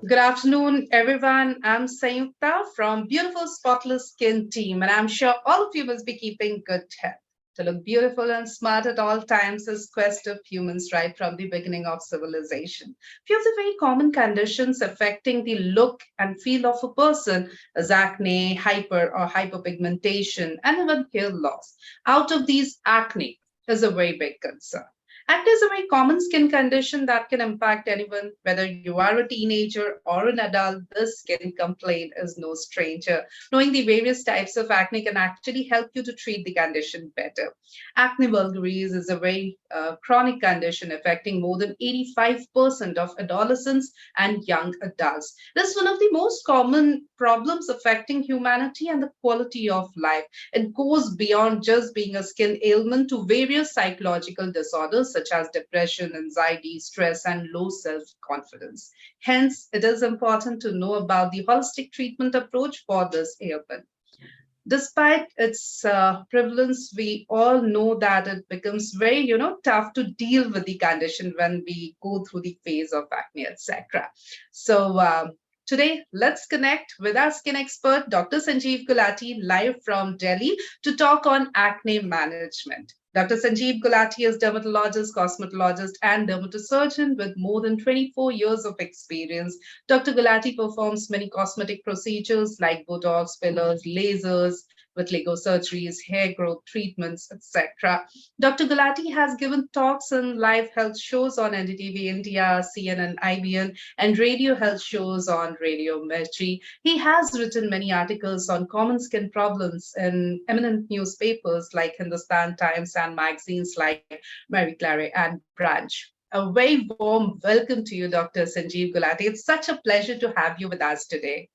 Good afternoon, everyone. I'm Sayukta from Beautiful Spotless Skin Team, and I'm sure all of you must be keeping good health. To look beautiful and smart at all times is quest of humans right from the beginning of civilization. Few of the very common conditions affecting the look and feel of a person is acne, hyper or hyperpigmentation, and even hair loss. Out of these, acne is a very big concern. Acne is a very common skin condition that can impact anyone, whether you are a teenager or an adult. This skin complaint is no stranger. Knowing the various types of acne can actually help you to treat the condition better. Acne vulgaris is a very chronic condition affecting more than 85% of adolescents and young adults. This is one of the most common problems affecting humanity and the quality of life. It goes beyond just being a skin ailment to various psychological disorders such as depression, anxiety, stress, and low self confidence. Hence, it is important to know about the holistic treatment approach for this ailment. Despite its prevalence, we all know that it becomes very, tough to deal with the condition when we go through the phase of acne, etc. So today, let's connect with our skin expert, Dr. Sanjeev Gulati, live from Delhi to talk on acne management. Dr. Sanjeev Gulati is dermatologist, cosmetologist, and dermatosurgeon with more than 24 years of experience. Dr. Gulati performs many cosmetic procedures like Botox, fillers, lasers, vitiligo surgeries, hair growth treatments, etc. Dr. Gulati has given talks and live health shows on NDTV India, CNN, IBN, and radio health shows on Radio Mirchi. He has written many articles on common skin problems in eminent newspapers like Hindustan Times and magazines like Marie Claire and Branch. A very warm welcome to you, Dr. Sanjeev Gulati. It's such a pleasure to have you with us today.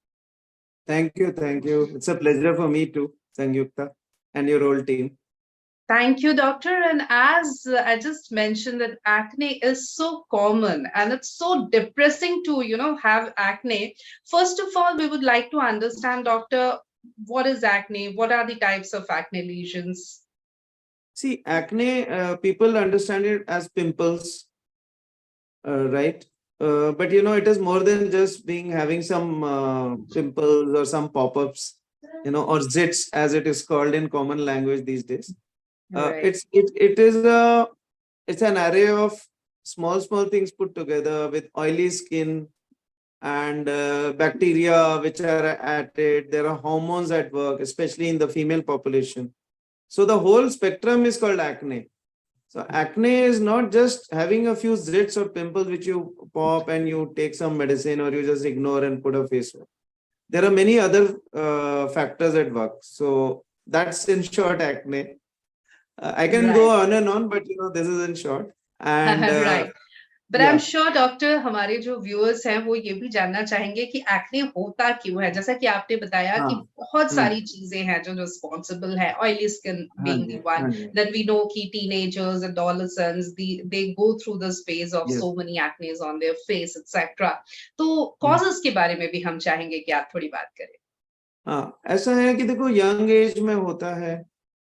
Thank you. Thank you. It's a pleasure for me too, Sangyukta, and your whole team. Thank you, doctor. And as I just mentioned, that acne is so common and it's so depressing to, have acne. First of all, we would like to understand, doctor, what is acne? What are the types of acne lesions? See, acne, people understand it as pimples, right? But it is more than just having some pimples or some pop-ups, or zits as it is called in common language these days. Right. It's an array of small things put together with oily skin and bacteria which are at it. There are hormones at work, especially in the female population. So the whole spectrum is called acne. So acne is not just having a few zits or pimples which you pop and you take some medicine or you just ignore and put a face on. There are many other factors at work. So that's in short acne. I can go on and on, but this is in short. And right. But I'm sure doctor हमारे जो viewers हैं वो ये भी जानना चाहेंगे कि acne होता क्यों है, जैसा कि आपने बताया कि बहुत सारी चीजें हैं जो रिस्पॉन्सिबल है. Oily skin being the one that we know कि teenagers, adolescents, they go through this phase of so many acnes on their face, etc. तो causes के बारे में भी हम चाहेंगे कि आप थोड़ी बात करें. हाँ, ऐसा है कि देखो यंग एज में होता है.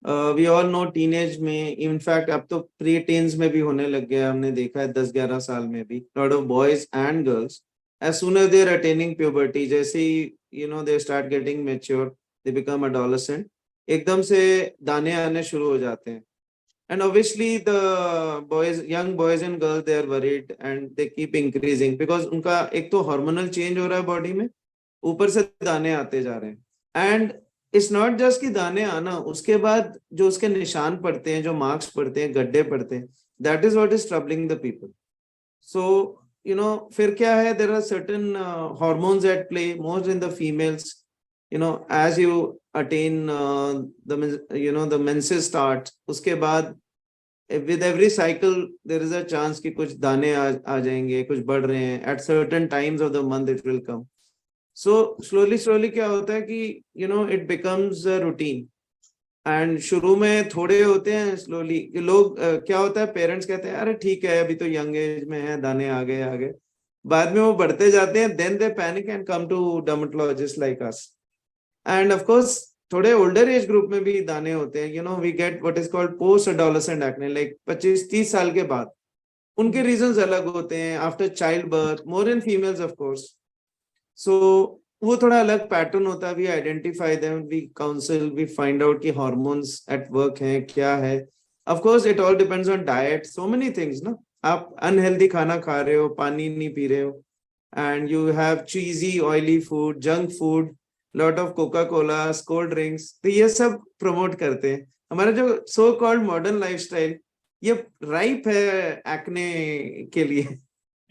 वी ऑल नो टीनेज में, इनफैक्ट अब तो प्री टीन्स में भी होने लग गया. हमने देखा है 10-11 साल में भी lot of boys and girls as soon as they are attaining puberty, जैसे ही they start getting mature, they become adolescent, एकदम से दाने आने शुरू हो जाते हैं. And obviously the boys, young boys and girls, they are worried and they keep increasing because उनका एक तो हार्मोनल चेंज हो रहा है बॉडी में, ऊपर से दाने आते जा रहे हैं. एंड इट्स नॉट जस्ट कि दाने आना, उसके बाद जो उसके निशान पड़ते हैं, जो मार्क्स पड़ते हैं, गड्ढे पड़ते हैं, that is what is troubling the people. So फिर क्या है, there are certain hormones at play, most in the females. As you attain the menses start, उसके बाद with every cycle there is a chance कि कुछ दाने आ जाएंगे, कुछ बढ़ रहे हैं. at certain times of the month it will come. So slowly क्या होता है कि it becomes a routine. and शुरू में थोड़े होते हैं, slowly लोग क्या होता है, पेरेंट्स कहते हैं अरे ठीक है अभी तो यंग एज में है, दाने आ गए. बाद में वो बढ़ते जाते हैं, then they panic and come to dermatologists like us. and of course थोड़े ओल्डर एज ग्रुप में भी दाने होते हैं. We get what is called post adolescent acne, like 25-30 साल के बाद. उनके रीजंस अलग होते हैं. After child birth, more in females of course. So वो थोड़ा अलग पैटर्न होता है. We identify them, we counsel, we find out कि हार्मोन्स एट वर्क हैं, क्या है. Of course it all depends on diet, so many things ना. आप अनहेल्दी खाना खा रहे हो, पानी नहीं पी रहे हो, and you have cheesy oily food, junk food, lot of Coca Cola, cold drinks, तो ये सब प्रमोट करते हैं. हमारा जो सो कॉल्ड मॉडर्न लाइफस्टाइल ये राइप है एक्ने के लिए.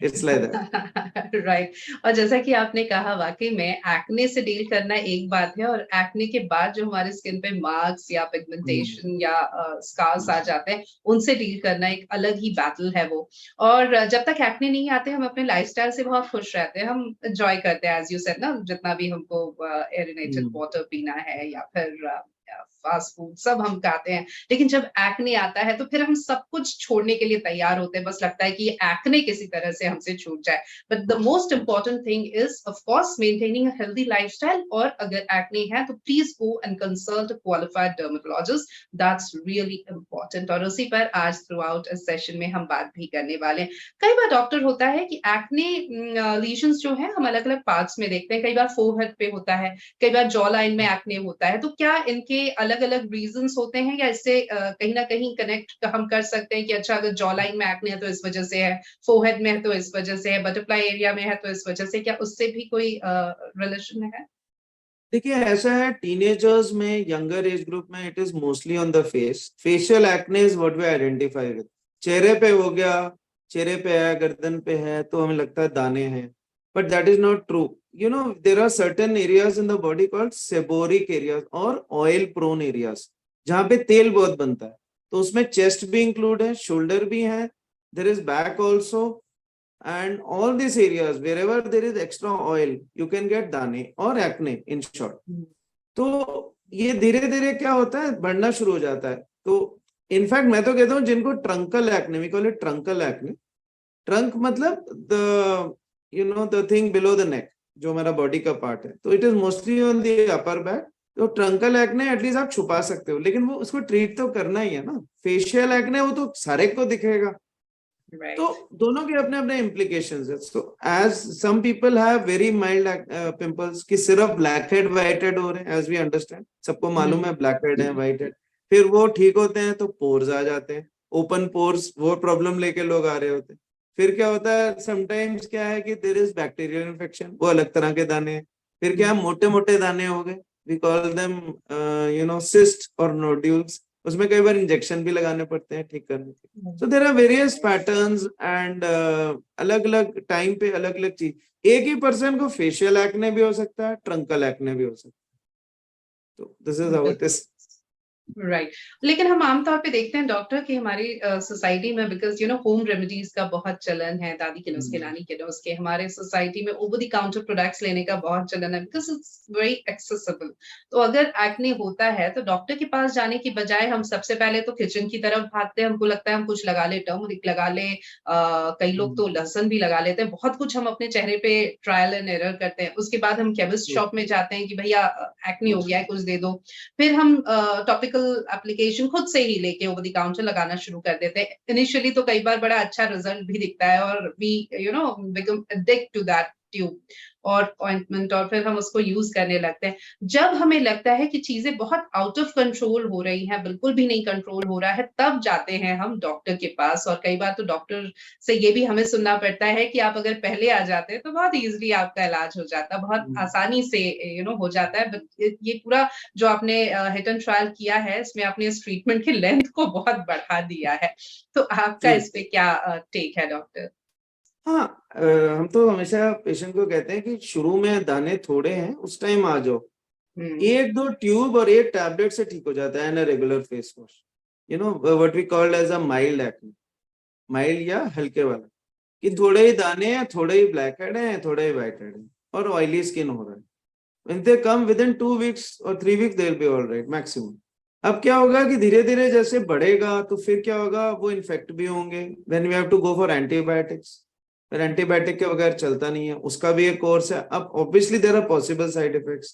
It's like that. राइट. और जैसा कि आपने कहा, वाकई में एक्ने से डील करना एक बात है, और एक्ने के बाद जो हमारे स्किन पे मार्क्स या पिगमेंटेशन या स्कार्स आ जाते हैं, उनसे डील करना एक अलग ही बैटल है वो. और जब तक एक्ने नहीं आते, हम अपने लाइफस्टाइल से बहुत खुश रहते हैं, हम एंजॉय करते हैं, एज यू सेड ना, जितना भी हमको एरिनेटेड वाटर पीना है या फिर फास्ट फूड सब हम खाते हैं. लेकिन जब एक्ने आता है तो फिर हम सब कुछ छोड़ने के लिए तैयार होते हैं. बस लगता है कि ये एक्ने किसी तरह से हमसे छूट जाए. But the most important thing is of course maintaining a healthy lifestyle. और अगर एक्ने है तो please go and consult a qualified dermatologist. That's really important. और उसी पर आज थ्रू आउट इस सेशन में हम बात भी करने वाले हैं. कई बार डॉक्टर होता है कि एक्ने लीजन्स जो है हम अलग अलग पार्ट्स में देखते हैं. कई बार फोरहेड पे होता है, कई बार जॉ लाइन में एक्ने होता है. तो क्या इनके अलग अलग रीजंस होते हैं, या इससे कहीं ना कहीं कनेक्ट हम कर सकते हैं कि अच्छा, अगर जॉ लाइन में एक्ने है तो इस वजह से है, फोरहेड में है तो इस वजह से है, बटरफ्लाई एरिया में है तो इस वजह से, क्या उससे भी कोई रिलेशन है? देखिए ऐसा है, टीनेजर्स में, यंगर एज ग्रुप में it is mostly on the face. Facial acne is what we identify with. चेहरे पे हो गया, चेहरे पे है, गर्दन पे है, तो हमें लगता है दाने हैं. But that is not true. You know, there are certain areas in the body called seborrheic areas और oil prone areas जहाँ पे तेल बहुत बनता है. तो उसमें चेस्ट भी इंक्लूड है, शोल्डर भी है, there is back also, and all these areas wherever there is extra oil you can get दाने और acne in short. तो ये धीरे धीरे क्या होता है, बढ़ना शुरू हो जाता है. तो इनफैक्ट मैं तो कहता हूँ जिनको truncal acne, we call it truncal acne. Trunk मतलब the thing below the neck, जो हमारा बॉडी का पार्ट है. तो it is mostly on the upper back. तो ट्रंकल एक्ने एटलीस्ट आप छुपा सकते हो, लेकिन वो उसको ट्रीट तो करना ही है ना. फेशियल एक्ने वो तो सारे को दिखेगा. Right. तो दोनों के अपने अपने इम्प्लीकेशंस है. So as some people have very mild pimples कि सिर्फ ब्लैक हेड व्हाइट हेड हो रहे हैं, एज वी अंडरस्टैंड, सबको मालूम है ब्लैक हेड है, व्हाइट हेड. फिर वो ठीक होते हैं तो पोर्स आ जाते हैं, ओपन पोर्स, वो प्रॉब्लम लेके लोग आ रहे होते हैं. फिर क्या होता है, समटाइम्स क्या है कि देयर इज बैक्टीरियल इन्फेक्शन, वो अलग तरह के दाने हैं. फिर क्या, मोटे मोटे दाने हो गए, वी कॉल देम सिस्ट और नोड्यूल्स. उसमें कई बार इंजेक्शन भी लगाने पड़ते हैं ठीक करने के. So there are various patterns and अलग अलग टाइम पे अलग अलग चीज. एक ही पर्सन को फेशियल एक्ने भी हो सकता है, ट्रंकल एक्ने भी हो सकता है. तो this is how it is. Right. लेकिन हम आमतौर पे देखते हैं डॉक्टर कि हमारी सोसाइटी में, बिकॉज होम रेमेडीज का बहुत चलन है, दादी के नुस्खे, नानी के नुस्खे, हमारे सोसाइटी में ओवर द काउंटर प्रोडक्ट्स लेने का बहुत चलन है, बिकॉज इट्स वेरी एक्सेसिबल. तो अगर एक्ने होता है तो डॉक्टर के पास जाने की बजाय हम सबसे पहले तो किचन की तरफ भागते हैं. हमको लगता है हम कुछ लगा ले, टर्मरिक लगा ले, कई लोग तो लहसुन भी लगा लेते हैं. बहुत कुछ हम अपने चेहरे पे ट्रायल एंड एरर करते हैं. उसके बाद हम केमिस्ट शॉप में जाते हैं कि भैया एक्ने हो गया है, कुछ दे दो. फिर हम टॉपिकल एप्लीकेशन खुद से ही लेके ओवर द काउंटर लगाना शुरू कर देते हैं. इनिशियली तो कई बार बड़ा अच्छा रिजल्ट भी दिखता है, और we become addict to that tube और ऑइंटमेंट, और फिर हम उसको यूज करने लगते हैं. जब हमें लगता है कि चीजें बहुत आउट ऑफ कंट्रोल हो रही हैं, बिल्कुल भी नहीं कंट्रोल हो रहा है, तब जाते हैं हम डॉक्टर के पास. और कई बार तो डॉक्टर से ये भी हमें सुनना पड़ता है कि आप अगर पहले आ जाते तो बहुत इजीली आपका इलाज हो जाता, बहुत आसानी से हो जाता है. बट ये पूरा जो आपने हिट एंड ट्रायल किया है, इसमें आपने इस ट्रीटमेंट की लेंथ को बहुत बढ़ा दिया है. तो आपका इस पे क्या टेक है डॉक्टर? हाँ, हम तो हमेशा पेशेंट को कहते हैं कि शुरू में दाने थोड़े हैं, उस टाइम आ जाओ. एक दो ट्यूब और एक टैबलेट से ठीक हो जाता है, and regular face wash. What we called as a mild acne, mild या हल्के वाला, कि थोड़े ही दाने हैं, थोड़े ही ब्लैक हेड है, थोड़े ही व्हाइट हेड है, और ऑयली स्किन हो रहा है. When they come within 2 weeks or 3 weeks, they'll be all right maximum. अब क्या होगा कि धीरे धीरे जैसे बढ़ेगा तो फिर क्या होगा, वो इन्फेक्ट भी होंगे. Then we have to go for antibiotics. फिर एंटीबायोटिक के बगैर चलता नहीं है, उसका भी एक कोर्स है. अब obviously there are possible side effects,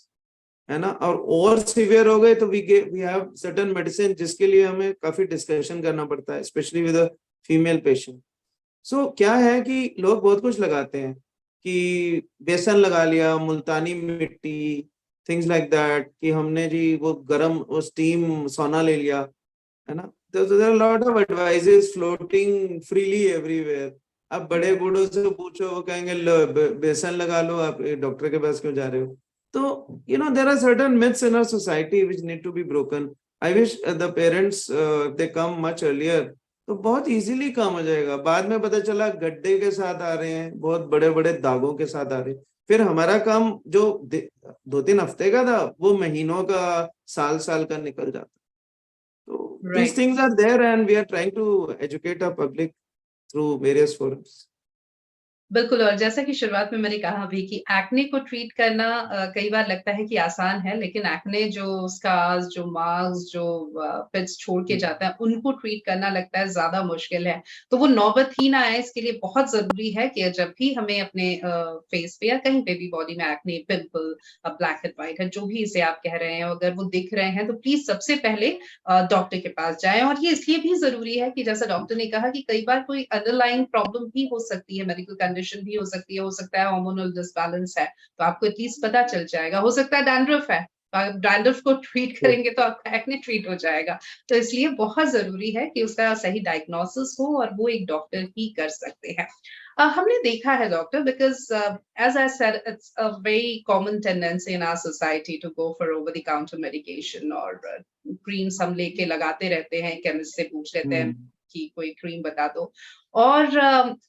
है ना. और सीवियर हो गए तो वी हैव सर्टेन मेडिसिन जिसके लिए हमें काफी डिस्कशन करना पड़ता है, specially with a female patient. So क्या है कि लोग बहुत कुछ लगाते हैं, कि बेसन लगा लिया, मुल्तानी मिट्टी, थिंग्स लाइक दैट, कि हमने जी वो गरम वो स्टीम सोना ले लिया, है ना। तो there are lot of advices floating freely everywhere. अब बड़े बूढ़ों से पूछो, वो कहेंगे बेसन लगा लो, आप डॉक्टर के पास क्यों जा रहे हो। तो there are certain myths in our society which need to be broken. I wish the parents they come much earlier, तो बहुत इजीली काम हो जाएगा। बाद में पता चला गड्ढे के साथ आ रहे हैं, बहुत बड़े बड़े दागों के साथ आ रहे हैं, फिर हमारा काम जो 2-3 हफ्ते का था वो महीनों का, साल साल का निकल जाता। So these right. things are there, and we are trying to educate our public through various forums. बिल्कुल, और जैसा कि शुरुआत में मैंने कहा भी कि एक्ने को ट्रीट करना कई बार लगता है कि आसान है, लेकिन एक्ने जो स्कार्स, जो मार्क्स, जो पिट्स छोड़ के जाता है, उनको ट्रीट करना लगता है ज़्यादा मुश्किल है। तो वो नौबत ही ना आए, इसके लिए बहुत ज़रूरी है कि जब भी हमें अपने फेस पे या कहीं पे भी बॉडी में acne, pimple, black and white है, जो भी इसे आप कह रहे हैं, अगर वो दिख रहे हैं, तो प्लीज़ सबसे पहले डॉक्टर के पास जाएँ। और ये इसलिए भी ज़रूरी है कि जैसा डॉक्टर ने कहा कि कई बार कोई अंडरलाइंग प्रॉब्लम भी हो सकती है, मेडिकल कंडीशन भी हो सकती है, हो सकता है हार्मोनल डिसबैलेंस है, तो आपको एटलीस्ट पता चल जाएगा। हो सकता है डैंड्रफ है, तो आप डैंड्रफ को ट्रीट करेंगे तो आपका एक्ने ट्रीट हो जाएगा। तो इसलिए बहुत ज़रूरी है कि उसका सही डायग्नोसिस हो, और वो एक डॉक्टर ही कर सकते हैं। हमने देखा है doctor, because as I said, it's a very common tendency in our society to go for over the counter medication, और क्रीम्स हम लेके लगाते रहते हैं, केमिस्ट से पूछ लेते हैं कि कोई क्रीम बता दो। और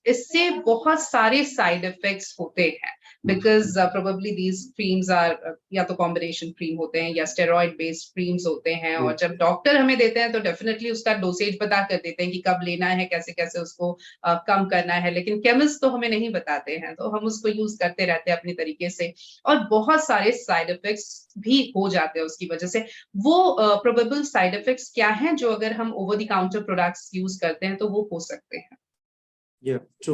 इससे बहुत सारे साइड इफेक्ट्स होते हैं, because probably these creams are या तो कॉम्बिनेशन क्रीम होते हैं या स्टेरॉइड बेस्ड क्रीम्स होते हैं, और जब डॉक्टर हमें देते हैं तो डेफिनिटली उसका डोसेज बता कर देते हैं कि कब लेना है, कैसे-कैसे उसको कम करना है, लेकिन केमिस्ट तो हमें नहीं बताते हैं, तो हम उसको यूज़ करते रहते हैं अपने तरीके से, और बहुत सारे साइड इफेक्ट्स भी हो जाते हैं उसकी वजह से। वो प्रोबेबल साइड इफेक्ट्स क्या हैं जो अगर हम over the counter products use करते हैं तो वो हो सकते हैं? या ट्रू,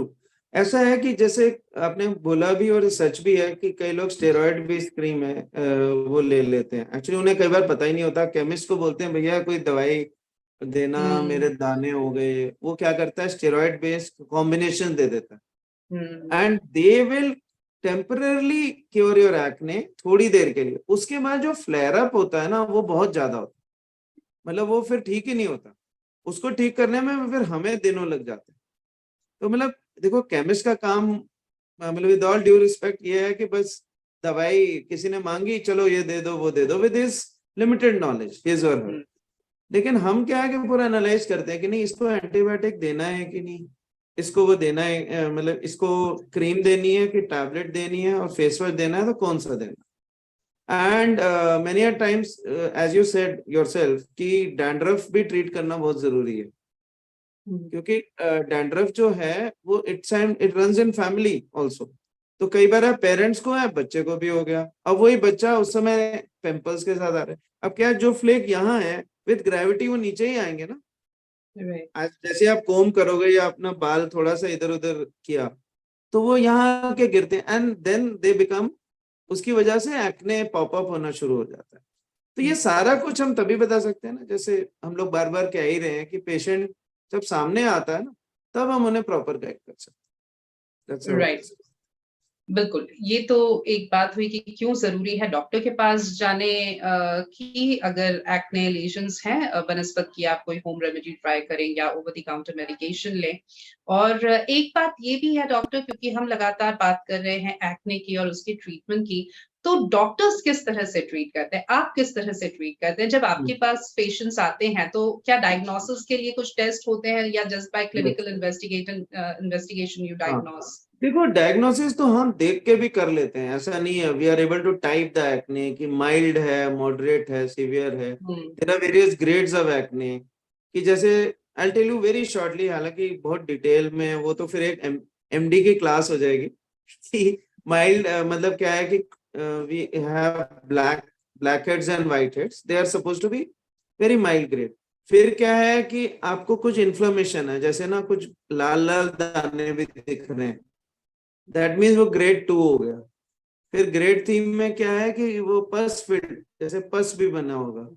ऐसा है कि जैसे आपने बोला भी और सच भी है कि कई लोग स्टेरॉइड बेस्ड क्रीम है वो ले लेते हैं। एक्चुअली उन्हें कई बार पता ही नहीं होता, केमिस्ट को बोलते हैं भैया कोई दवाई देना, मेरे हुँ, दाने हो गए, वो क्या करता है स्टेरॉइड बेस्ड कॉम्बिनेशन दे देता हुँ, है, and they will temporarily cure your acne थोड़ी देर के लिए। उसके बाद जो फ्लेयर अप होता है ना वो बहुत ज्यादा होता है, मतलब वो फिर ठीक ही नहीं होता, उसको ठीक करने में फिर हमें दिनों लग जाते हैं। तो मतलब देखो केमिस्ट का काम, मतलब विद ऑल ड्यू रिस्पेक्ट, ये है कि बस दवाई किसी ने मांगी, चलो ये दे दो वो दे दो, with his limited knowledge, his और हर। हुँ, लेकिन हम क्या है कि पूरा एनालाइज करते हैं कि नहीं इसको एंटीबायोटिक देना है कि नहीं, इसको वो देना है, मतलब इसको क्रीम देनी है कि टैबलेट देनी है, और फेस वॉश देना है तो कौन सा देना। And many a times as you said yourself कि डैंड्रफ भी ट्रीट करना बहुत जरूरी है, हुँ, क्योंकि डैंड्रफ जो है वो it runs in family also. तो कई बार पेरेंट्स को है, बच्चे को भी हो गया, अब वही बच्चा उस समय पिंपल्स के साथ आ रहा है। अब क्या है, जो फ्लेक यहाँ है विद ग्रेविटी वो नीचे ही आएंगे ना। राइट। आज जैसे आप कोम करोगे या अपना बाल थोड़ा सा इधर उधर किया, तो वो यहाँ के गिरते हैं, एंड देन दे बिकम, उसकी वजह से एक्ने पॉपअप होना शुरू हो जाता है। तो ये सारा कुछ हम तभी बता सकते हैं ना, जैसे हम लोग बार बार कह ही रहे हैं कि पेशेंट जब सामने आता है ना, तब हम उन्हें प्रॉपर गाइड कर सकते हैं। That's how it right. is. बिल्कुल, ये तो एक बात हुई कि क्यों ज़रूरी है डॉक्टर के पास जाने कि अगर एक्ने लीशंस हैं, बनस्पत की आप कोई होम रेमेडी ट्राई करें या ओवर द काउंटर मेडिकेशन लें। और एक बात ये भी है डॉक्टर, क्योंकि हम लगातार बात कर रहे हैं एक्ने की और उसकी ट्रीटमेंट की, तो डॉक्टर्स किस तरह से ट्रीट करते हैं? आप किस तरह से ट्रीट करते हैं? जब आपके पास पेशेंट्स आते हैं, तो क्या डायग्नोसिस के लिए कुछ टेस्ट होते हैं, या just by Yes. Clinical investigation you हाँ, डायग्नोस? देखो डायग्नोसिस तो हम देख के भी कर लेते हैं, ऐसा नहीं है। We are able to type the acne कि माइल्ड है, मॉडरेट है, सीवियर है। Hmm, there are various grades of acne, कि जैसे I tell you very shortly, हालांकि बहुत डिटेल में वो तो फिर एक एमडी की क्लास हो जाएगी कि माइल्ड मतलब क्या है कि we have black heads and white heads, they are suppose to be very mild grade. फिर क्या है कि आपको कुछ इन्फ्लेमेशन है, जैसे ना कुछ लाल लाल दाने भी दिख रहे हैं, दैट मीन्स वो ग्रेड 2 हो गया। फिर ग्रेड 3 में क्या है कि वो पस फिट, जैसे पस भी बना होगा।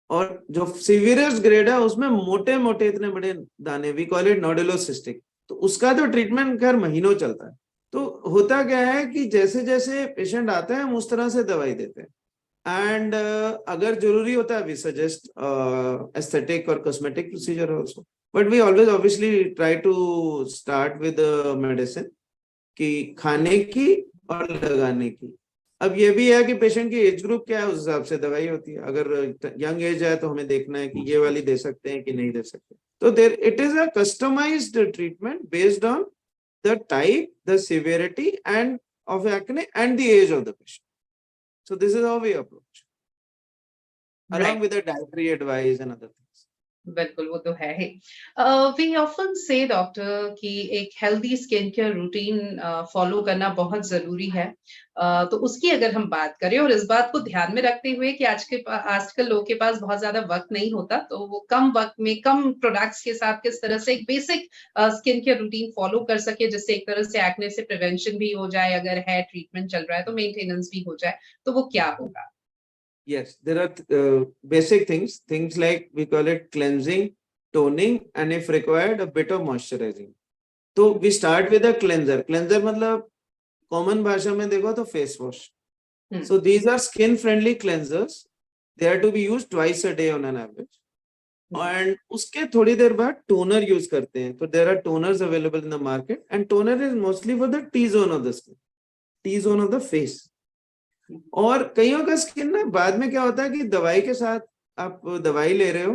और जो सीवियरेस्ट ग्रेड है उसमें मोटे मोटे इतने बड़े दाने, वी कॉल इट नोडुलोसिस्टिक। तो उसका तो ट्रीटमेंट खैर महीनों चलता है। तो होता क्या है कि जैसे जैसे पेशेंट आता है हम उस तरह से दवाई देते हैं एंड अगर जरूरी होता है वी सजेस्ट एस्थेटिक और cosmetic procedure also but we always obviously try to start with medicine की खाने की और लगाने की। अब ये भी है कि पेशेंट की एज ग्रुप क्या है उस हिसाब से दवाई होती है। अगर यंग एज है तो हमें देखना है कि ये वाली दे सकते हैं कि नहीं दे सकते। तो there it is a customized treatment based on the type, the severity and of acne and the age of the patient. So this is how we approach, along Right. with the dietary advice and other things. बिल्कुल, वो तो है ही। We often से doctor कि एक healthy skin care routine follow करना बहुत ज़रूरी है। तो उसकी अगर हम बात करें और इस बात को ध्यान में रखते हुए कि आजकल लोगों के पास बहुत ज़्यादा वक़्त नहीं होता, तो वो कम वक़्त में कम प्रोडक्ट्स के साथ किस तरह से एक basic skin care routine follow कर सके, जिससे एक तरह से एक्ने से प्रिवेंशन भी हो जाए, अगर है ट्रीटमेंट चल रहा है तो मेंटेनेंस भी हो जाए, तो वो क्या होगा? Yes, there are basic things like we call it cleansing, toning, and if required, a bit of moisturizing. So we start with a cleanser. Cleanser मतलब common भाषा में देखो तो face wash. Hmm, So these are skin friendly cleansers. They are to be used twice a day on an average. And उसके थोड़ी देर बाद toner use करते हैं। तो there are toners available in the market and toner is mostly for the T zone of the skin, T zone of the face. और कईयों का स्किन ना बाद में क्या होता है कि दवाई के साथ आप दवाई ले रहे हो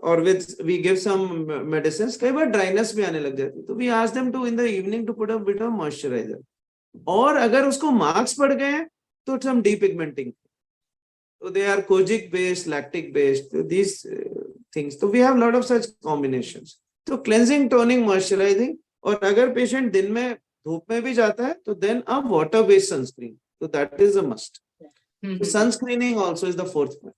और with we give some medicine, कई बार ड्राइनेस भी आने लग जाती है। तो we ask them to in the evening to put a bit of moisturiser. और अगर उसको मार्क्स पड़ गए हैं तो some depigmenting, so they are kojic based, lactic based, these things. So we have lot of such combinations. So cleansing, toning, moisturizing. और अगर patient दिन में धूप में भी जाता है तो then a water based sunscreen, so that is a must. Hmm, So hmm. sunscreening also is the fourth point.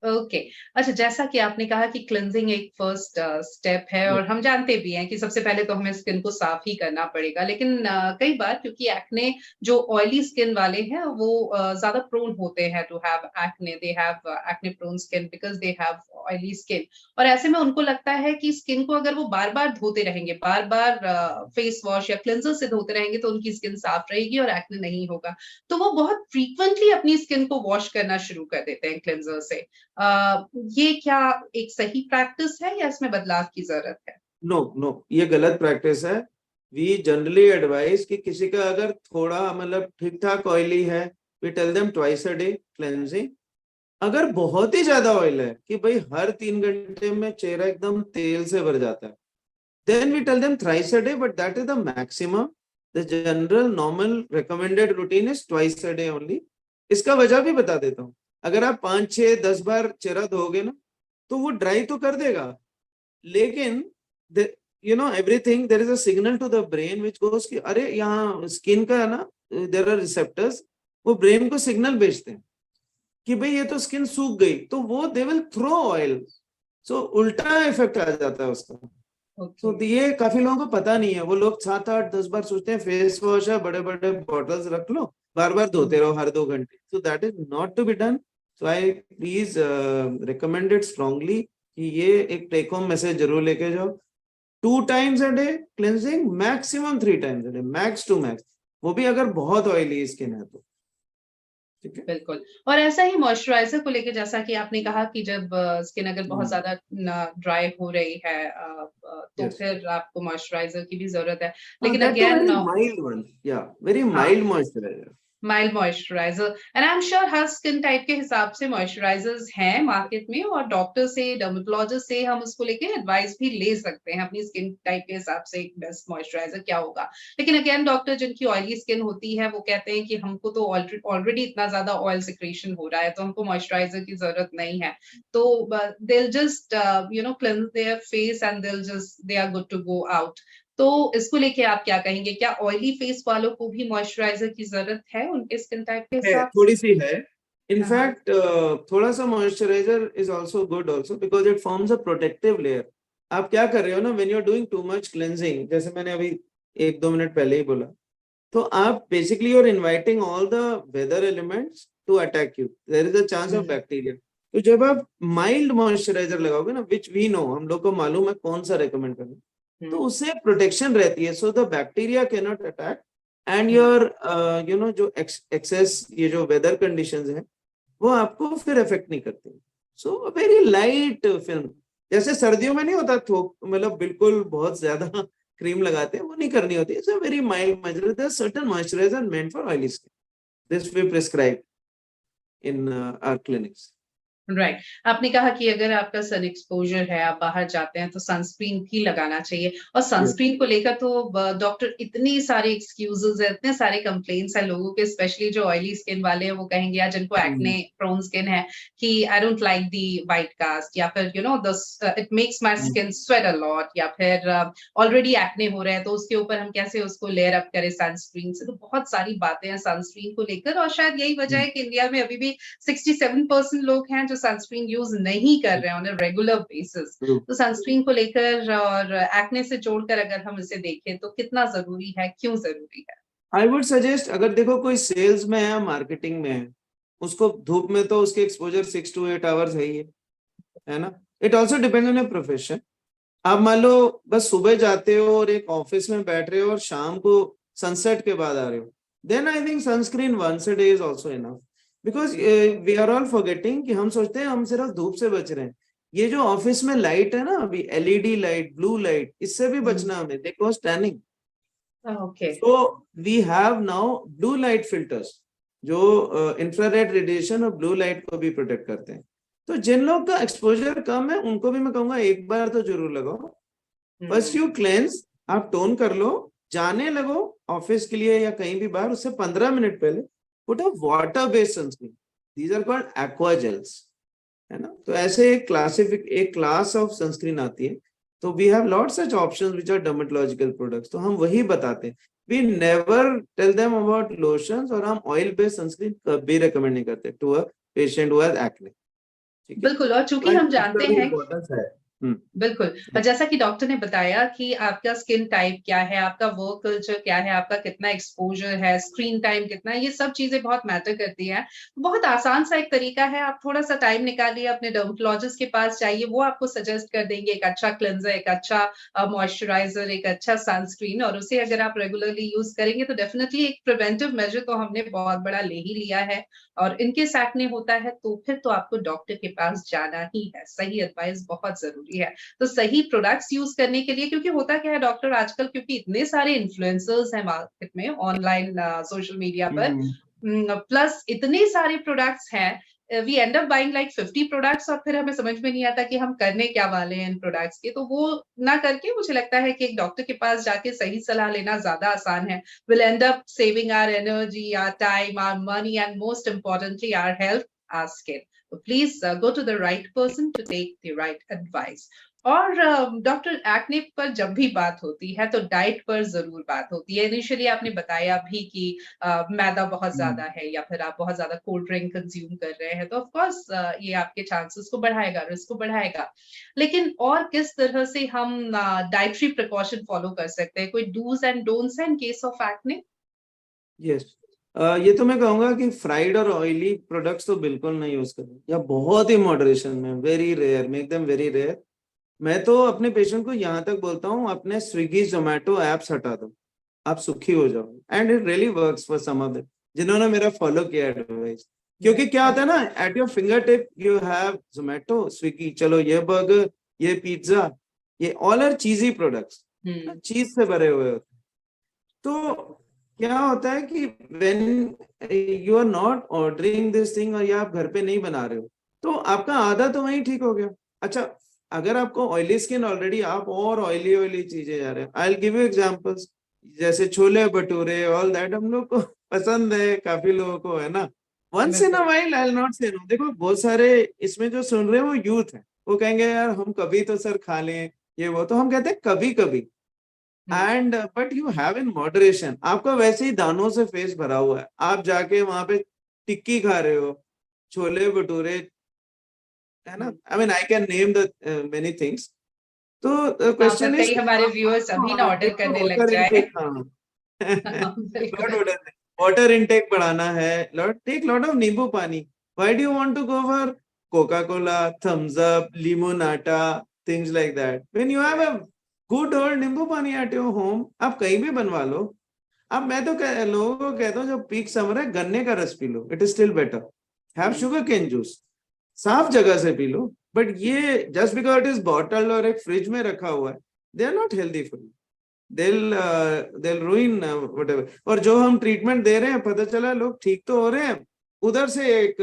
Okay. अच्छा, जैसा कि आपने कहा कि क्लींजिंग एक फर्स्ट स्टेप है Yeah. और हम जानते भी हैं कि सबसे पहले तो हमें स्किन को साफ ही करना पड़ेगा। लेकिन कई बार क्योंकि एक्ने जो ऑयली स्किन वाले हैं वो ज़्यादा प्रोन होते हैं to have acne, they have acne prone skin because they have oily skin. और ऐसे में उनको लगता है कि स्किन को अगर वो बार-बार धोते रहेंगे, बार-बार फेस वॉश या क्लींजर से धोते रहेंगे तो उनकी स्किन साफ रहेगी और एक्ने नहीं होगा। तो वो बहुत फ्रीक्वेंटली अपनी स्किन को वॉश करना शुरू कर देते हैं क्लींजर से। ये क्या एक सही प्रैक्टिस है या इसमें बदलाव की ज़रूरत है? नो नो, ये गलत प्रैक्टिस है। वी जनरली एडवाइज कि किसी का अगर थोड़ा मतलब ठीक ठाक ऑयली है, we tell them twice a day cleansing. अगर बहुत ही ज्यादा ऑयल है कि भाई हर 3 घंटे में चेहरा एकदम तेल से भर जाता है, then we tell them thrice a day, but that is the maximum. The general normal recommended routine is twice a day only. इसका वजह भी बता देता हूँ। अगर आप 5, 6, 10 बार चेहरा धोगे ना तो वो ड्राई तो कर देगा, लेकिन you know everything there is a signal to the brain which goes कि अरे यहाँ स्किन का है ना, देयर आर रिसेप्टर्स, वो ब्रेन को सिग्नल भेजते हैं कि भाई ये तो स्किन सूख गई, तो वो दे विल थ्रो ऑयल। सो उल्टा इफेक्ट आ जाता है उसका। ओके। तो ये काफी लोगों को पता नहीं है। वो लोग 7, 8, 10 बार सोचते हैं फेस वॉश है, बड़े बड़े बॉटल्स रख लो, बार बार धोते रहो हर 2 घंटे। So that is not to be done. So I please recommend it strongly कि ये एक टेक होम मैसेज जरूर लेके जाओ। 2 times a day cleansing, maximum 3 times a day, max to max, वो भी अगर बहुत ऑयली स्किन है तो। ठीक है। बिल्कुल। और ऐसा ही मॉइस्चराइज़र को लेके जैसा कि आपने कहा कि जब स्किन अगर बहुत ज़्यादा न ड्राई हो रही है तो यस, फिर आपको मॉइस्चराइज़र की भी ज़रूरत है। लेकिन that too again very mild one, या वेरी हाँ। Mild moisturiser. Mild moisturiser and I am sure हर स्किन टाइप के हिसाब से मॉइस्चराइज़र्स हैं मार्केट में और डॉक्टर से, डर्मेटोलॉजिस्ट से हम उसको लेके एडवाइस भी ले सकते हैं अपनी स्किन टाइप के हिसाब से एक बेस्ट मॉइस्चराइज़र क्या होगा। लेकिन अगेन डॉक्टर जिनकी ऑयली स्किन होती है वो कहते हैं कि हमको तो ऑलरेडी इतना ज़्यादा ऑयल सिक्रीशन हो रहा है तो हमको मॉइस्चराइज़र की ज़रूरत नहीं है। तो they will just you know cleanse their face and they are good to go out. तो इसको लेके आप क्या कहेंगे? क्या ऑयली फेस वालों को भी मॉइस्चराइज़र की ज़रूरत है उनके स्किन टाइप के है, हिसाब से? थोड़ी सी है। हाँ, हाँ। इनफैक्ट थोड़ा सा moisturiser is also good also because it forms a protective layer. आप क्या कर रहे हो ना, when you are doing too much cleansing, जैसे मैंने अभी 1-2 मिनट पहले ही बोला, तो आप basically you are inviting all the weather elements to attack you, there is a chance of hmm, bacteria. तो जब आप माइल्ड मॉइस्चराइजर लगाओगे ना, विच वी नो, हम लोग को मालूम है कौन सा रेकमेंड करना, तो हुँ। उससे प्रोटेक्शन रहती है, so the bacteria can not attack and your जो एक्सेस ये जो वेदर कंडीशंस है वो आपको फिर इफेक्ट नहीं करती. So very light film. जैसे सर्दियों में नहीं होता थोक, मतलब बिल्कुल बहुत ज्यादा क्रीम लगाते हैं, वो नहीं करनी होती. It's a very mild moisturiser. Certain moisturiser meant for oily skin. This we prescribe in our clinics. Right. आपने कहा कि अगर आपका सन एक्सपोजर है, आप बाहर जाते हैं तो सनस्क्रीन भी लगाना चाहिए और Yes. सनस्क्रीन को लेकर तो डॉक्टर इतनी सारे एक्सक्यूजेस है, इतने सारे कंप्लेंट्स हैं लोगों के, स्पेशली जो ऑयली स्किन वाले हैं वो कहेंगे या जिनको एक्ने प्रोन स्किन है कि I don't like the white cast, या फिर you know the it makes my skin sweat a lot, या फिर ऑलरेडी एक्ने हो रहे हैं तो उसके ऊपर हम कैसे उसको लेयर अप करें सनस्क्रीन से. तो बहुत सारी बातें हैं सनस्क्रीन को लेकर और शायद यही वजह है कि इंडिया में अभी भी 67% लोग हैं जो सनस्क्रीन यूज नहीं कर रहे हैं ऑन अ रेगुलर बेसिस. तो सनस्क्रीन को लेकर और एक्ने से जोड़कर अगर हम इसे देखें तो कितना जरूरी है, क्यों जरूरी है? आई वुड सजेस्ट, अगर देखो कोई सेल्स में है, मार्केटिंग में है, उसको धूप में तो उसके एक्सपोजर 6 to 8 hours है ना. It also depend on your profession. आप मान लो बस सुबह जाते हो और एक ऑफिस में बैठ रहे हो और शाम को सनसेट के बाद आ रहे हो, then I think sunscreen once a day is also enough. Because we are all forgetting कि हम सोचते हैं हम सिर्फ धूप से बच रहे हैं. ये जो ऑफिस में लाइट है ना अभी, एलईडी लाइट, ब्लू लाइट, इससे भी बचना हमें. They cause tanning. Okay. So we have now blue light filters जो इंफ्रारेड रेडिएशन और ब्लू लाइट को भी प्रोटेक्ट करते हैं. तो जिन लोग का एक्सपोजर कम है उनको भी मैं कहूंगा एक बार तो जरूर लगाओ. फर्स्ट यू क्लेंस, आप टोन कर लो, जाने लगो ऑफिस के लिए या कहीं भी बाहर, उससे 15 मिनट पहले put a water based sunscreen. These are called aqua gels, है ना. तो ऐसे एक क्लास ऑफ सनस्क्रीन आती है. तो we have lots such options which are dermatological products. तो हम वही बताते हैं. We never tell them about lotions, और हम ऑयल बेस्ड सनस्क्रीन कभी रेकमेंड नहीं करते to a patient who has acne. ठीक है. बिल्कुल. और चूंकि तो हम इसका जानते भी हैं, इम्पोर्टेंस है. बिल्कुल, और जैसा कि डॉक्टर ने बताया कि आपका स्किन टाइप क्या है, आपका वर्क कल्चर क्या है, आपका कितना एक्सपोज़र है, स्क्रीन टाइम कितना है, ये सब चीज़ें बहुत मैटर करती हैं. बहुत आसान सा एक तरीका है, आप थोड़ा-सा टाइम निकालिए, अपने डर्मेटोलॉजिस्ट के पास जाइए, वो आपको सजेस्ट कर देंगे एक अच्छा क्लेंज़र, एक अच्छा मॉइस्चराइज़र, एक अच्छा सनस्क्रीन, और उसे अगर आप रेगुलरली यूज़ करेंगे तो डेफिनिटली एक प्रिवेंटिव मेजर तो हमने बहुत बड़ा ले ही लिया है. और इन केस एक्ने होता है तो फिर तो आपको डॉक्टर के पास जाना ही है. सही एडवाइस बहुत ज़रूरी है. तो सही प्रोडक्ट्स यूज करने के लिए, क्योंकि होता क्या है डॉक्टर आजकल, क्योंकि इतने सारे इन्फ्लुएंसर्स हैं मार्केट में, ऑनलाइन सोशल मीडिया पर, प्लस इतने सारे प्रोडक्ट्स हैं, we end up buying like 50 products और फिर हमें समझ में नहीं आता कि हम करने क्या वाले हैं इन प्रोडक्ट्स के. तो वो ना करके मुझे लगता है कि एक डॉक्टर के पास जाके सही सलाह लेना ज्यादा आसान है. Will end up saving our energy, our time, our money, and most importantly our health, our skin. So please go to the right person to take the right advice. और डॉक्टर, एक्ने पर जब भी बात होती है तो diet पर जरूर बात होती है. इनिशियली आपने बताया भी कि मैदा बहुत ज्यादा है या फिर आप बहुत ज्यादा कोल्ड ड्रिंक कंज्यूम कर रहे हैं, तो ऑफ कोर्स ये आपके चांसेस को बढ़ाएगा, रिस्क को बढ़ाएगा. लेकिन और किस तरह से हम डाइटरी प्रिकॉशन फॉलो कर सकते हैं? कोई डूज एंड डोंट्स हैं in case of acne? Yes. ये तो मैं कहूंगा कि फ्राइड और ऑयली प्रोडक्ट्स तो बिल्कुल नहीं यूज करें, या बहुत ही मॉडरेशन में, very rare, make them very rare. मैं तो अपने पेशेंट को यहाँ तक बोलता हूँ अपने स्विगी जोमेटो एप्स हटा दो, आप सुखी हो जाओ. And it really works for some of them जिन्होंने मेरा फॉलो किया एडवाइस. क्योंकि क्या होता है ना, at your finger tip you have Zomato, Swiggy, चलो ये बर्गर, ये पिज्जा, ये ऑल आर चीजी प्रोडक्ट्स, चीज से भरे हुए होते हैं. तो क्या होता है कि when you are not ordering this thing, और या आप घर पे नहीं बना रहे हो, तो आपका आधा तो वहीं ठीक हो गया. अच्छा, अगर आपको ऑयली स्किन ऑलरेडी, आप और ऑयली ऑयली चीजें जा रहे हैं. I will give you examples, जैसे छोले भटूरे, ऑल दैट हम लोग को पसंद है, काफी लोगों को, है ना. Once in a while, I will not say no. देखो बहुत सारे इसमें जो सुन रहे हैं वो यूथ है, वो कहेंगे यार हम कभी तो सर खा लें ये वो. तो हम कहते हैं कभी कभी, and but you have in moderation. आपका वैसे ही दानों से फेस भरा हुआ है, आप जाके वहां पे टिक्की खा रहे हो, छोले भटूरे, है ना. I mean I can name the many things. तो क्वेश्चन इज कई हमारे व्यूअर्स अभी ना ऑर्डर करने लग वाटर जाए. इनटेक, बिल्कुल. वाटर इनटेक बढ़ाना है, lot take lot of nimbu pani. Why do you want to go for Coca Cola, Thums Up, Limonata, things like that, when you have a good old nimbu pani at your home. आप कहीं भी बनवा लो. अब मैं तो लोगों को कहता हूँ, जब पीक समर है गन्ने का रस पी लो, it is still better. Have sugar cane juice, साफ जगह से पी लो. बट ये just because it is bottle और एक फ्रिज में रखा हुआ है, they are not healthy for you. they'll ruin whatever. और जो हम ट्रीटमेंट दे रहे हैं, पता चला लोग ठीक तो हो रहे हैं, उधर से एक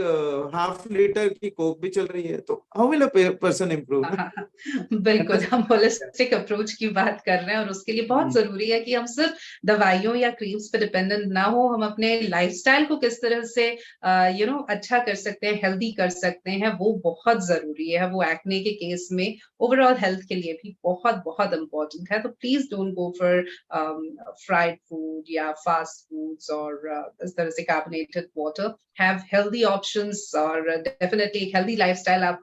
हाफ लीटर की कोक भी चल रही है, तो how will a person improve? बिल्कुल, हम होलिस्टिक अप्रोच की बात कर रहे हैं और उसके लिए बहुत जरूरी है कि हम सिर्फ दवाइयों या क्रीम्स पे डिपेंडेंट ना हो. हम अपने लाइफस्टाइल को किस तरह से अच्छा कर सकते हैं, हेल्दी कर सकते हैं, वो बहुत जरूरी है. वो एक्ने के केस में ओवरऑल हेल्थ के लिए भी बहुत बहुत इंपॉर्टेंट है. तो please don't go for fried food या फास्ट फूड्स और इस तरह से carbonated water. Have healthy options और डेफिनेटली एक हेल्दी लाइफस्टाइल आप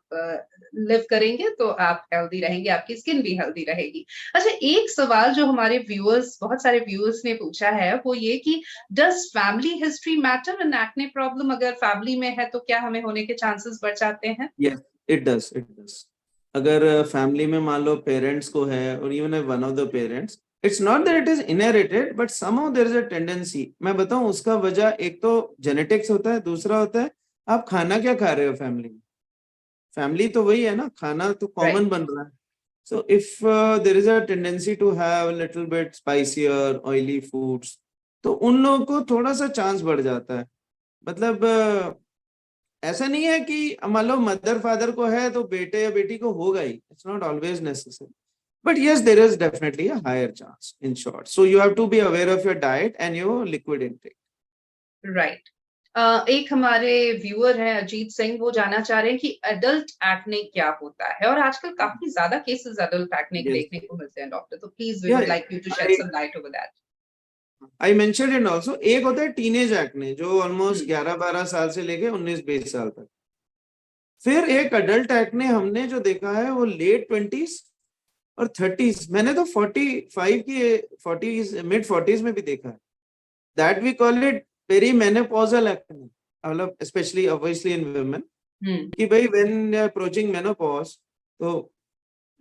लिव करेंगे तो आप हेल्दी रहेंगे, आपकी स्किन भी हेल्दी रहेगी. अच्छा, एक सवाल जो हमारे व्यूअर्स, बहुत सारे व्यूअर्स ने पूछा है, वो ये कि does family history matter in acne problem? अगर फैमिली में है तो क्या हमें होने के चांसेस बढ़ जाते हैं? Yes, it does, it does. अगर फैमिली में मान लो पेरेंट्स को है, और even one of the parents, it's not that it is inherited, but somehow there is a tendency. मैं बताऊं उसका वजह, एक तो जेनेटिक्स होता है, दूसरा होता है आप खाना क्या खा रहे हो फैमिली में. फैमिली तो वही है ना, खाना तो कॉमन Right. बन रहा है. So if there is a tendency to have little bit spicier oily foods, तो उन लोगों को थोड़ा सा चांस बढ़ जाता है. मतलब ऐसा नहीं है कि मान लो मदर फादर को है तो बेटे या बेटी को होगा ही. It's not always necessary, but yes there is definitely a higher chance in short. So you have to be aware of your diet and your liquid intake. Right. एक हमारे व्यूअर हैं अजीत सिंह, वो जानना चाह रहे हैं कि एडल्ट एक्ने क्या होता है, और आजकल काफी ज्यादा केसेस एडल्ट एक्ने के Yes. देखने को मिलते हैं डॉक्टर. तो please we Yeah, would like you to shed some light over that. I mentioned it also. एक होता है टीनेज एक्ने, जो ऑलमोस्ट 11-12 साल से लेके 19-20 साल तक. फिर एक अडल्ट एक्ने हमने जो देखा है वो लेट 20s और 30s. मैंने तो 45 की 40s मिड 40s में भी देखा है. That we call it perimenopausal acne. मतलब स्पेशली ऑब्वियसली इन वुमेन, कि भाई when they are approaching menopause, तो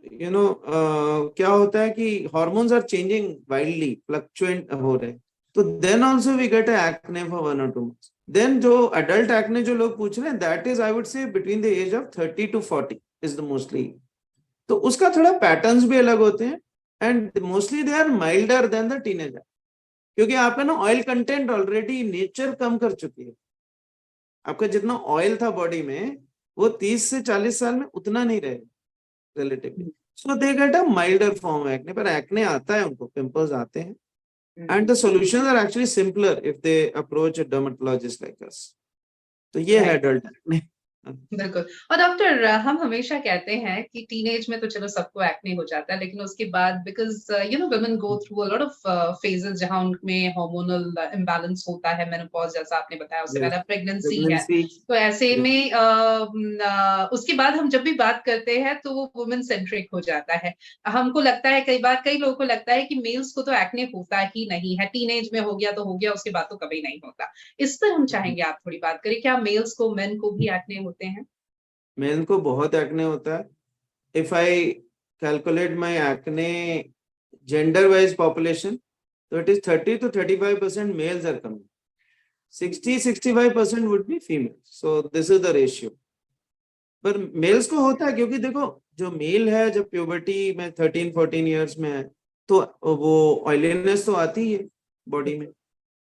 क्या होता है कि hormones are changing wildly, fluctuate हो रहे हैं. तो then also we get a acne for 1 or 2 months. Then जो अडल्ट एक्ने जो लोग पूछ रहे हैं, that is I would say between the age of 30 to 40 is the mostly. तो उसका थोड़ा पैटर्न्स भी अलग होते हैं, and mostly they are milder than the teenager, क्योंकि आपका ना ऑयल कंटेंट ऑलरेडी नेचर कम कर चुकी है. आपका जितना ऑयल था बॉडी में, वो 30 से 40 साल में उतना नहीं रहेगा relatively. So they get a milder form acne. पर एक्ने आता है उनको, पिंपल्स आते हैं, and the solutions are actually simpler if they approach a dermatologist like us. तो ये है एडल्ट एक्ने. बिल्कुल. और डॉक्टर, हम हमेशा कहते हैं कि टीनेज में तो चलो सबको एक्ने हो जाता है, लेकिन उसके बाद because women go through a lot of phases जहां उनमें हार्मोनल इम्बैलेंस होता है, मेनोपॉज जैसा आपने बताया, उससे Yes. पहले प्रेगनेंसी है. Pregnancy. तो ऐसे Yes. में उसके बाद हम जब भी बात करते हैं तो वो वुमेन सेंट्रिक हो जाता है. हमको लगता है, कई बार कई लोगों को लगता है कि मेल्स को तो एक्ने होता ही नहीं है, टीनेज में हो गया तो हो गया, उसके बाद तो कभी नहीं होता. इस पर हम चाहेंगे आप थोड़ी बात करें, क्या मेल्स को, मेन को भी एक्ने होते हैं? मेल को बहुत एक्ने होता है. If I calculate my acne gender wise population, तो it is 30 to 35% males are coming, 60-65% would be female. So this is the ratio. पर मेल्स को होता है, क्योंकि देखो जो मेल है जब प्यूबर्टी में 13-14 ईयर्स में है, तो वो ऑयलीनेस तो आती ही है बॉडी में,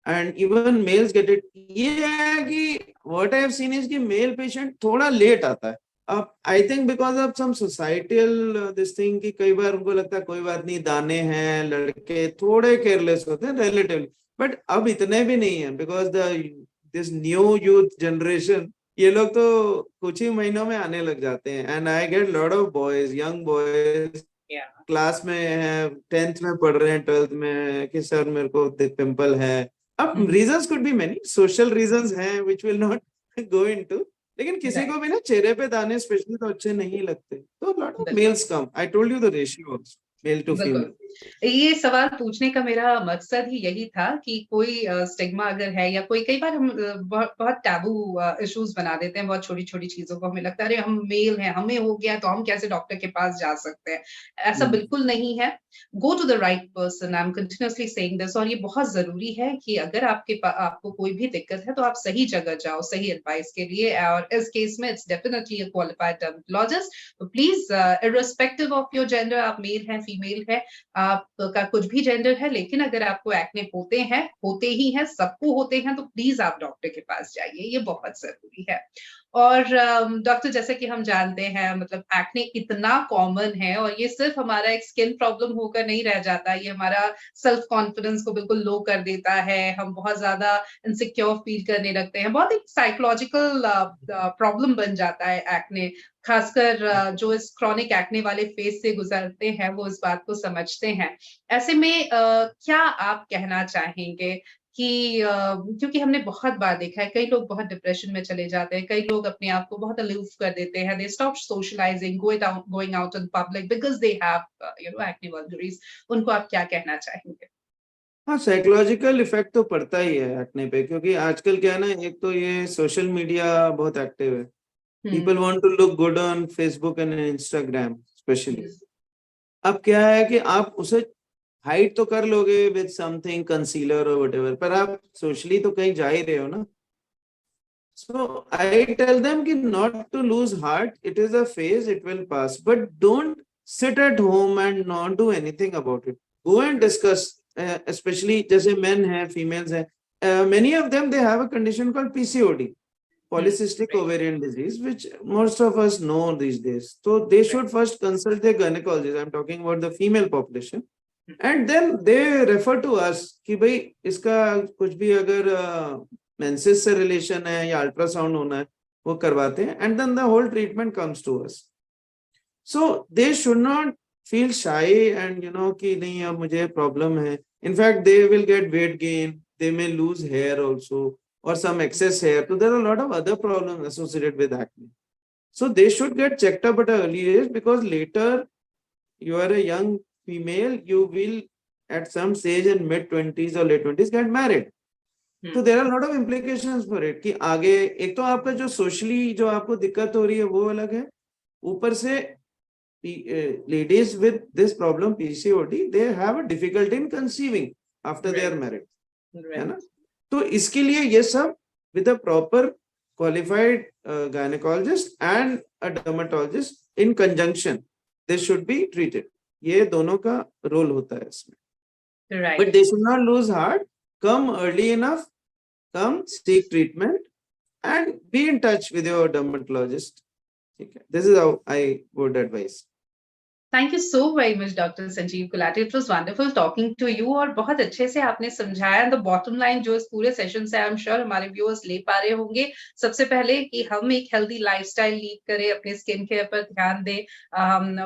and even males get it. ये है कि what I have seen is कि मेल पेशेंट थोड़ा लेट आता है. अब I think because of some societal this thing, कि कई बार उनको लगता है कोई बात नहीं, दाने हैं, लड़के थोड़े केयरलेस होते हैं रिलेटिवली. बट अब इतने भी नहीं है, because this new youth generation, ये लोग तो कुछ ही महीनों में आने लग जाते हैं. And I get lot of boys, young boys class में है, 10th में पढ़ रहे हैं, 12th में, कि सर मेरे को पिंपल है. अब reasons could be many, social reasons हैं which will not go into. लेकिन किसी को भी ना चेहरे पे दाने स्पेशली तो अच्छे नहीं लगते. तो lot of males come. I told you the ratio also, male to female. ये सवाल पूछने का मेरा मकसद ही यही था कि कोई स्टिग्मा अगर है या कोई, कई बार हम बहुत बहुत टैबू इश्यूज बना देते हैं बहुत छोटी-छोटी चीज़ों को। हमें लगता है अरे हम मेल हैं, हमें हो गया तो हम कैसे डॉक्टर के पास जा सकते हैं। ऐसा हम्म, बिल्कुल नहीं है। Go to the right person, I am continuously saying this, और ये बहुत ज़रूरी है कि अगर आपको कोई भी दिक्कत है तो आप सही जगह जाओ, सही एडवाइस के लिए, और इस केस में it's definitely a qualified dermatologist. तो please irrespective of your gender, आप मेल हैं, फीमेल हैं, आपका कुछ भी जेंडर है, लेकिन अगर आपको एक्ने होते ही हैं, सबको होते हैं, तो प्लीज़ आप डॉक्टर के पास जाइए, ये बहुत ज़रूरी है। और डॉक्टर, जैसे कि हम जानते हैं, मतलब एक्ने इतना कॉमन है और ये सिर्फ़ हमारा एक स्किन प्रॉब्लम होकर नहीं रह जाता, ये हमारा सेल्फ कॉन्फिडेंस को बिल्कुल लो कर देता है, हम बहुत ज़्यादा इनसिक्योर फ़ील करने लगते हैं, बहुत एक साइकोलॉजिकल प्रॉब्लम बन जाता है एक्ने। खासकर जो इस क्रॉनिक एक्ने वाले फेज़ से गुज़रते हैं, वो इस बात को समझते हैं। ऐसे में क्या आप कहना चाहेंगे कि क्योंकि हमने बहुत बार देखा है, कई लोग बहुत डिप्रेशन में चले जाते हैं, कई लोग अपने आप को बहुत अलूफ कर देते हैं, they stop socialising, going out in public because they have acne vulgaris. उनको आप क्या कहना चाहेंगे? हाँ, साइकोलॉजिकल इफेक्ट तो पड़ता ही है एक्ने पे, क्योंकि आजकल क्या है ना, एक तो ये सोशल मीडिया बहुत एक्टिव है। Hmm, people want to look good on Facebook and Instagram specially. Yes, अब क्या है कि आप उसे हाइड तो कर लोगे विद समथिंग कंसीलर और व्हाटएवर, पर आप सोशली तो कहीं जा ही रहे हो ना। So I tell them कि not to lose heart, it is a phase, it will pass, but don't sit at home and not do anything about it. Go and discuss, especially जैसे men हैं, females हैं, many of them they have a condition called PCOD, hmm, polycystic right, ovarian disease, which most of us know these days. So they right, should first consult their gynecologist. I'm talking about the female population. Hmm, And then they refer to us कि भाई इसका कुछ भी अगर menses से relation है या ultrasound होना है, वो करवाते हैं, and then the whole treatment comes to us. So they should not feel shy and कि नहीं अब मुझे प्रॉब्लम है. In fact they will get weight gain, they may lose hair also or some excess hair. So there are a lot of other problems associated with acne. So they should get checked up at an early age, because later you are a young female, you will at some stage in mid 20s or late 20s get married. Hmm, So there are a lot of implications for it कि आगे एक तो आपका जो socially जो आपको दिक्कत हो रही है वो अलग है, ऊपर से ladies with this problem PCOD, they have a difficulty in conceiving after they are right, married, है राइट, ना. तो इसके लिए ये सब with a proper qualified gynecologist and a dermatologist in conjunction, they should be treated. ये दोनों का रोल होता है इसमें. But right. they should not lose heart. Come early enough, come seek treatment and be in touch with your dermatologist. Okay. This is how I would advise. Thank you so very much doctor Sanjeev Gulati, it was wonderful talking to you, और बहुत अच्छे से आपने समझाया। The bottom line जो इस पूरे session से आई एम श्योर हमारे व्यूअर्स ले पा रहे होंगे, सबसे पहले कि हम एक हेल्दी लाइफस्टाइल लीड करें, अपने स्किन केयर पर ध्यान दें,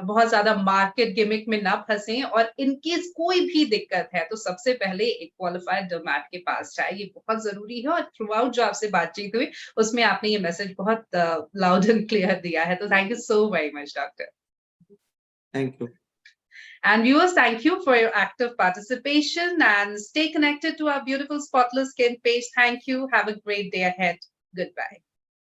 बहुत ज्यादा मार्केट गिमिक में ना फंसें, और इनकेस कोई भी दिक्कत है तो सबसे पहले एक क्वालिफाइड डर्मैट के पास जाए, ये बहुत जरूरी है। और थ्रू आउट जो आपसे बातचीत हुई उसमें आपने ये मैसेज बहुत लाउड एंड क्लियर दिया है, तो thank you so very much doctor. Thank you. And viewers, thank you for your active participation, and stay connected to our beautiful Spotless Skin page. Thank you. Have a great day ahead. Goodbye.